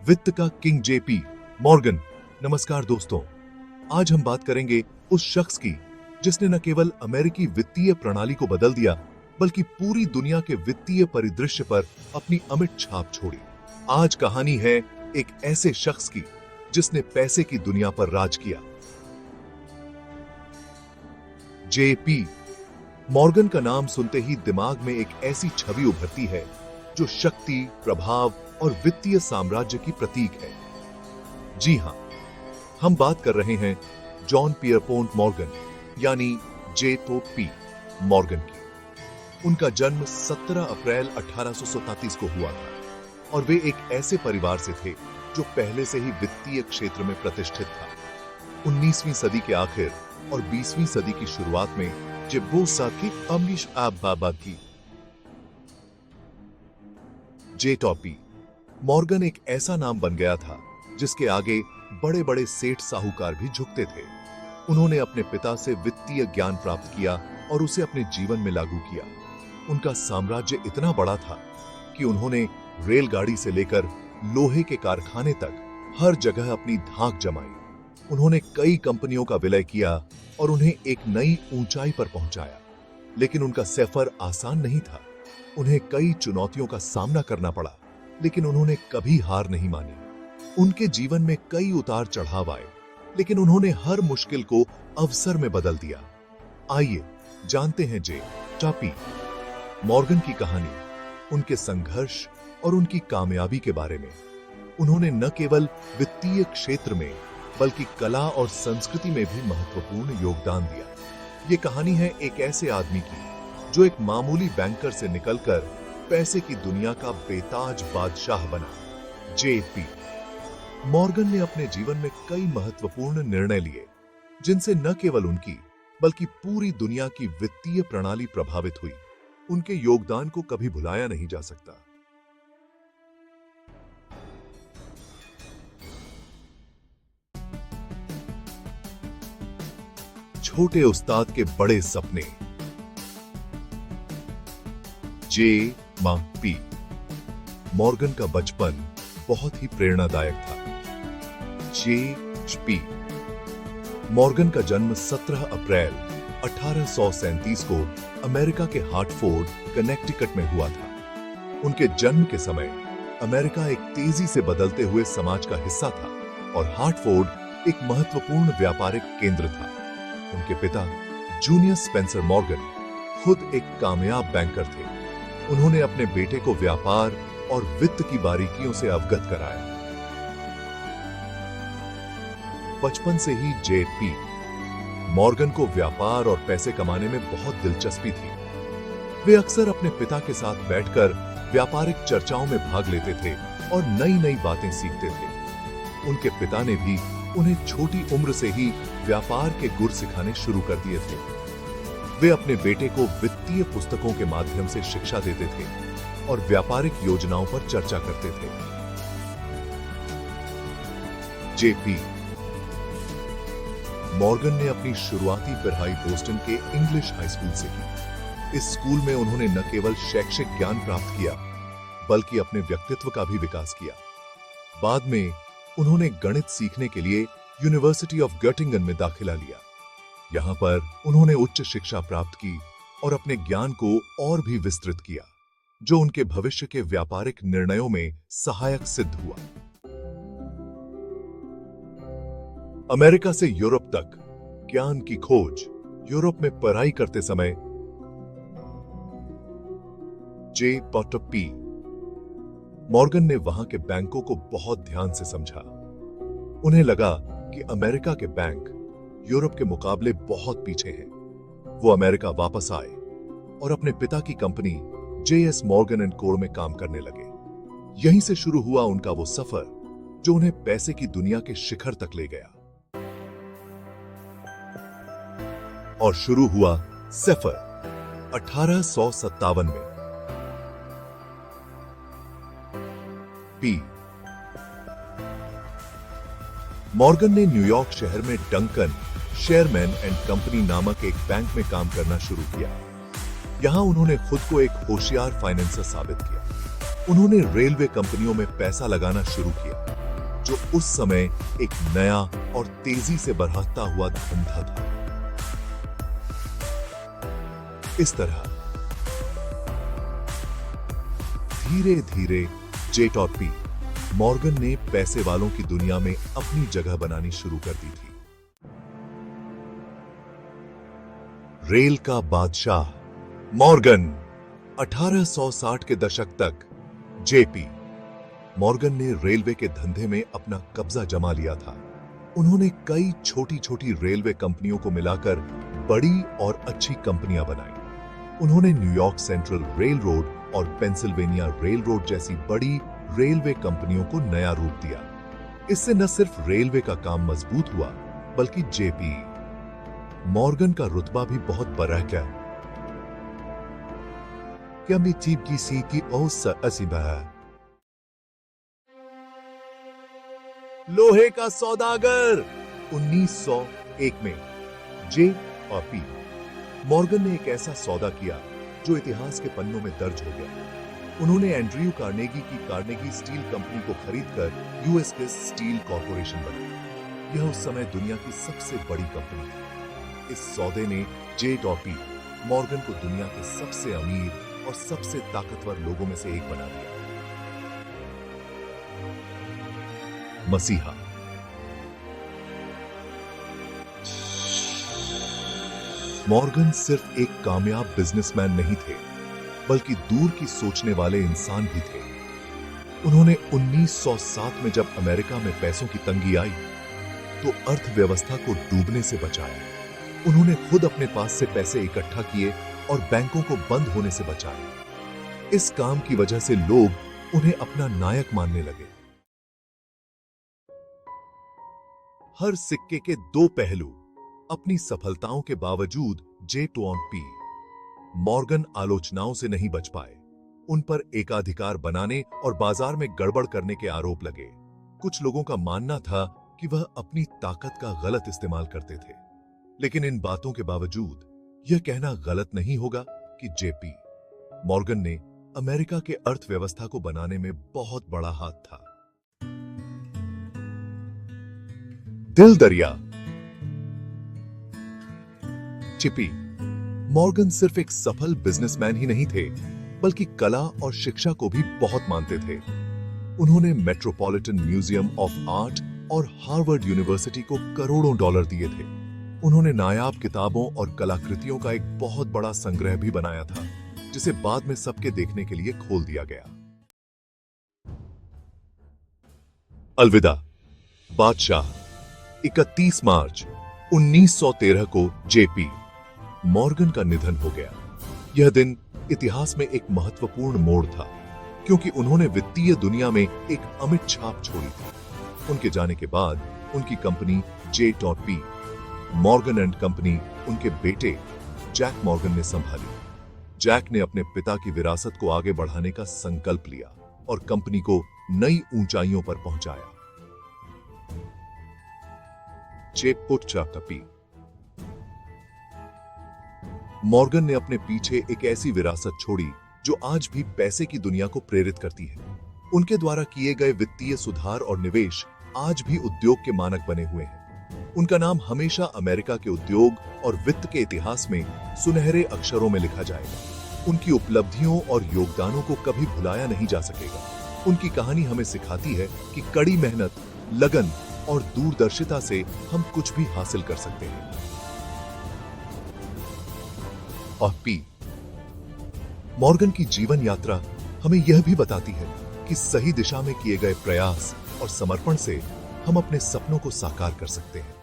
वित्त का king JP Morgan. नमस्कार दोस्तों, आज हम बात करेंगे उस शख्स की जिसने न केवल अमेरिकी वित्तीय प्रणाली को बदल दिया बल्कि पूरी दुनिया के वित्तीय परिदृश्य पर अपनी अमिट छाप छोड़ी। आज कहानी है एक ऐसे शख्स की जिसने पैसे की दुनिया पर राज किया। जेपी मॉर्गन का नाम सुनते ही दिमाग में एक ऐसी छवि उभरती है जो शक्ति, प्रभाव और वित्तीय साम्राज्य की प्रतीक है। जी हां, हम बात कर रहे हैं जॉन पियरपोंट मॉर्गन यानी जे.पी. मॉर्गन की। उनका जन्म 17 अप्रैल 1837 को हुआ था और वे एक ऐसे परिवार से थे जो पहले से ही वित्तीय क्षेत्र में प्रतिष्ठित था। 19वीं सदी के आखिर और 20वीं सदी की शुरुआत में जेबोसाकी अमरीश बाबा की जे.पी. मॉर्गन एक ऐसा नाम बन गया था जिसके आगे बड़े बड़े सेठ साहूकार भी झुकते थे। उन्होंने अपने पिता से वित्तीय ज्ञान प्राप्त किया और उसे अपने जीवन में लागू किया। उनका साम्राज्य इतना बड़ा था कि उन्होंने रेलगाड़ी से लेकर लोहे के कारखाने तक हर जगह अपनी धाक जमाई। उन्होंने कई कंपनियों का विलय किया और उन्हें एक नई ऊंचाई पर पहुंचाया। लेकिन उनका सफर आसान नहीं था। उन्हें कई चुनौतियों का सामना करना पड़ा, लेकिन उन्होंने कभी हार नहीं मानी। उनके जीवन में कई उतार चढ़ाव आए, लेकिन उन्होंने हर मुश्किल को अवसर में बदल दिया। आइए जानते हैं जे.पी. मॉर्गन की कहानी, उनके संघर्ष और उनकी कामयाबी के बारे में। उन्होंने न केवल वित्तीय क्षेत्र में बल्कि कला और संस्कृति में भी महत्वपूर्ण योगदान दिया। ये कहानी है एक ऐसे आदमी की जो एक मामूली बैंकर से निकलकर पैसे की दुनिया का बेताज बादशाह बना। जे.पी. मॉर्गन ने अपने जीवन में कई महत्वपूर्ण निर्णय लिए जिनसे न केवल उनकी बल्कि पूरी दुनिया की वित्तीय प्रणाली प्रभावित हुई। उनके योगदान को कभी भुलाया नहीं जा सकता। छोटे उस्ताद के बड़े सपने। जे.पी. मॉर्गन का बचपन बहुत ही प्रेरणादायक था। जे.पी. मॉर्गन का जन्म 17 अप्रैल 1837 को अमेरिका के हार्टफोर्ड, कनेक्टिकट में हुआ था। उनके जन्म के समय अमेरिका एक तेजी से बदलते हुए समाज का हिस्सा था और हार्टफोर्ड एक महत्वपूर्ण व्यापारिक केंद्र था। उनके पिता जूनियस स्पेंसर मॉर्गन खुद एक कामयाब बैंकर थे। उन्होंने अपने बेटे को व्यापार और वित्त की बारीकियों से अवगत कराया। बचपन से ही जे.पी. मॉर्गन को व्यापार और पैसे कमाने में बहुत दिलचस्पी थी। वे अक्सर अपने पिता के साथ बैठकर व्यापारिक चर्चाओं में भाग लेते थे और नई नई बातें सीखते थे। उनके पिता ने भी उन्हें छोटी उम्र से ही व्यापार के गुर सिखाने शुरू कर दिए थे। वे अपने बेटे को वित्तीय पुस्तकों के माध्यम से शिक्षा देते थे और व्यापारिक योजनाओं पर चर्चा करते थे। जे.पी. मॉर्गन ने अपनी शुरुआती पढ़ाई बोस्टन के इंग्लिश हाई स्कूल से की। इस स्कूल में उन्होंने न केवल शैक्षिक ज्ञान प्राप्त किया बल्कि अपने व्यक्तित्व का भी विकास किया। बाद में उन्होंने गणित सीखने के लिए यूनिवर्सिटी ऑफ गटिंगन में दाखिला लिया। यहां पर उन्होंने उच्च शिक्षा प्राप्त की और अपने ज्ञान को और भी विस्तृत किया, जो उनके भविष्य के व्यापारिक निर्णयों में सहायक सिद्ध हुआ। अमेरिका से यूरोप तक ज्ञान की खोज। यूरोप में पढ़ाई करते समय जे.पी. मॉर्गन ने वहां के बैंकों को बहुत ध्यान से समझा। उन्हें लगा कि अमेरिका के बैंक यूरोप के मुकाबले बहुत पीछे हैं। वो अमेरिका वापस आए और अपने पिता की कंपनी J.S. मॉर्गन एंड को में काम करने लगे। यहीं से शुरू हुआ उनका वो सफर जो उन्हें पैसे की दुनिया के शिखर तक ले गया। और शुरू हुआ सफर 1857 में। पी. मॉर्गन ने न्यूयॉर्क शहर में डंकन शेयरमैन एंड कंपनी नामक एक बैंक में काम करना शुरू किया। यहां उन्होंने खुद को एक होशियार फाइनेंसर साबित किया। उन्होंने रेलवे कंपनियों में पैसा लगाना शुरू किया, जो उस समय एक नया और तेजी से बढ़ता हुआ धंधा था। इस तरह धीरे धीरे जेट और पी मॉर्गन ने पैसे वालों की दुनिया में अपनी जगह बनानी शुरू कर दी थी। रेल का बादशाह मॉर्गन। 1860 के दशक तक जेपी मॉर्गन ने रेलवे के धंधे में अपना कब्जा जमा लिया था। उन्होंने कई छोटी छोटी रेलवे कंपनियों को मिलाकर बड़ी और अच्छी कंपनियां बनाई। उन्होंने न्यूयॉर्क सेंट्रल रेल रोड और पेंसिल्वेनिया रेल रोड जैसी बड़ी रेलवे कंपनियों को नया रूप दिया। इससे न सिर्फ रेलवे का काम मजबूत हुआ, बल्कि जेपी मॉर्गन का रुतबा भी बहुत बढ़ गया। क्या मैं चीफ की सी की लोहे का सौदागर। 1901 में जे और पी मॉर्गन ने एक ऐसा सौदा किया जो इतिहास के पन्नों में दर्ज हो गया। उन्होंने एंड्रयू कार्नेगी की कार्नेगी स्टील कंपनी को खरीदकर यूएस के स्टील कॉर्पोरेशन बनाई। यह उस समय दुनिया की सबसे बड़ी कंपनी थी। इस सौदे ने जेट और पी मॉर्गन को दुनिया के सबसे अमीर और सबसे ताकतवर लोगों में से एक बना दिया। मसीहा। मॉर्गन सिर्फ एक कामयाब बिजनेसमैन नहीं थे, बल्कि दूर की सोचने वाले इंसान भी थे। उन्होंने 1907 में जब अमेरिका में पैसों की तंगी आई, तो अर्थव्यवस्था को डूबने से बचाया। उन्होंने खुद अपने पास से पैसे इकट्ठा किए और बैंकों को बंद होने से बचाया। इस काम की वजह से लोग उन्हें अपना नायक मानने लगे। हर सिक्के के दो पहलू। अपनी सफलताओं के बावजूद जेट और पी मॉर्गन आलोचनाओं से नहीं बच पाए। उन पर एकाधिकार बनाने और बाजार में गड़बड़ करने के आरोप लगे। कुछ लोगों का मानना था कि वह अपनी ताकत का गलत इस्तेमाल करते थे, लेकिन इन बातों के बावजूद यह कहना गलत नहीं होगा कि जेपी मॉर्गन ने अमेरिका के अर्थव्यवस्था को बनाने में बहुत बड़ा हाथ था। दिल दरिया। चिपी मॉर्गन सिर्फ एक सफल बिजनेसमैन ही नहीं थे, बल्कि कला और शिक्षा को भी बहुत मानते थे। उन्होंने मेट्रोपॉलिटन म्यूजियम ऑफ आर्ट और हार्वर्ड यूनिवर्सिटी को करोड़ों डॉलर दिए थे। उन्होंने नायाब किताबों और कलाकृतियों का एक बहुत बड़ा संग्रह भी बनाया था, जिसे बाद में सबके देखने के लिए खोल दिया गया। अलविदा बादशाह। 31 मार्च 1913 को जेपी मॉर्गन का निधन हो गया। यह दिन इतिहास में एक महत्वपूर्ण मोड़ था, क्योंकि उन्होंने वित्तीय दुनिया में एक अमिट छाप छोड़ी थी। उनके जाने के बाद उनकी कंपनी जेट और पी मॉर्गन एंड कंपनी उनके बेटे जैक मॉर्गन ने संभाली। जैक ने अपने पिता की विरासत को आगे बढ़ाने का संकल्प लिया और कंपनी को नई ऊंचाइयों पर पहुंचाया। पी मॉर्गन ने अपने पीछे एक ऐसी विरासत छोड़ी जो आज भी पैसे की दुनिया को प्रेरित करती है। उनके द्वारा किए गए वित्तीय सुधार और निवेश आज भी उद्योग के मानक बने हुए हैं। उनका नाम हमेशा अमेरिका के उद्योग और वित्त के इतिहास में सुनहरे अक्षरों में लिखा जाएगा। उनकी उपलब्धियों और योगदानों को कभी भुलाया नहीं जा सकेगा। उनकी कहानी हमें सिखाती है कि कड़ी मेहनत, लगन और दूरदर्शिता से हम कुछ भी हासिल कर सकते हैं। और पी मॉर्गन की जीवन यात्रा हमें यह भी बताती है कि सही दिशा में किए गए प्रयास और समर्पण से हम अपने सपनों को साकार कर सकते हैं।